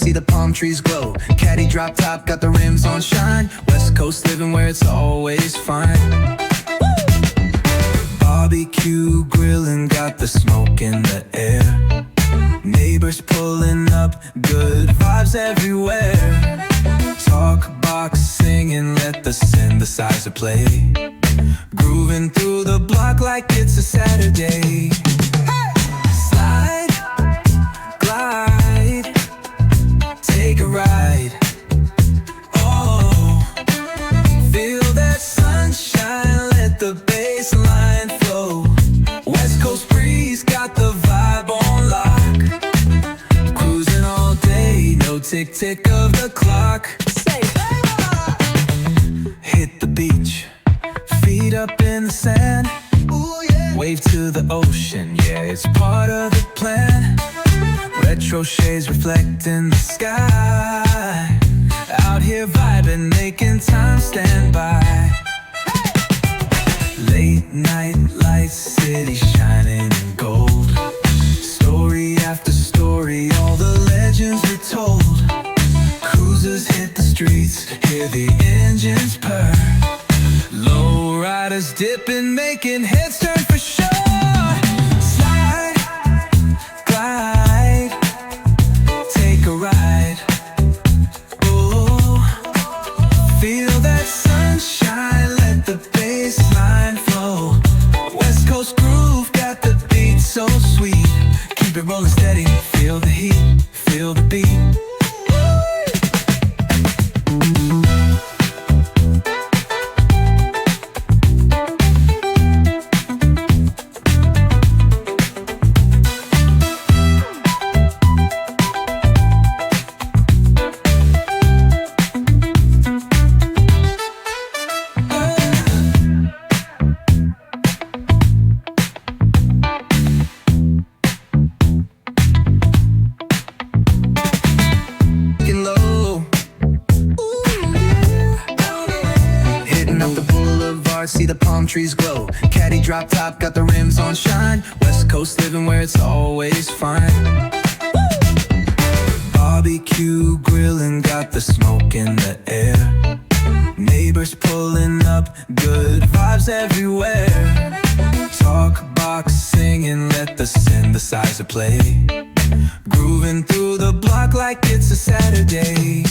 see the palm trees glow. Caddy drop top, got the rims on shine. West Coast living where it's always fine. Barbecue grilling, got the smoke in the air. Neighbors pulling up, good vibes everywhere. Talk box singing, let the synthesizer play. Grooving through the block like it's a Saturday. Slide, glide, take a ride. Oh, feel that sunshine, let the bass line flow. West Coast breeze, got the vibe on lock. Cruising all day, no tick-tick of the clock. Hit the beach, feet up in the sand. Ooh, yeah. Wave to the ocean, yeah, it's part of the plan. Retro shades reflecting the sky. Out here vibing, making time stand by. Late night lights, city shining in gold. Story after story, all the legends are told. Cruisers hit the streets, hear the engines purr. Low riders dipping, making heads turn for sure. Slide, glide, take a ride. Oh, feel that sunshine, let the bass line flow. West Coast groove, got the beat so sweet. Keep it rolling steady, feel the heat, feel the beat. See the palm trees glow. Caddy drop top, got the rims on shine. West Coast living where it's always fine. Barbecue grilling, got the smoke in the air. Neighbors pulling up, good vibes everywhere. Talk box singing, let the synthesizer play. Grooving through the block like it's a Saturday.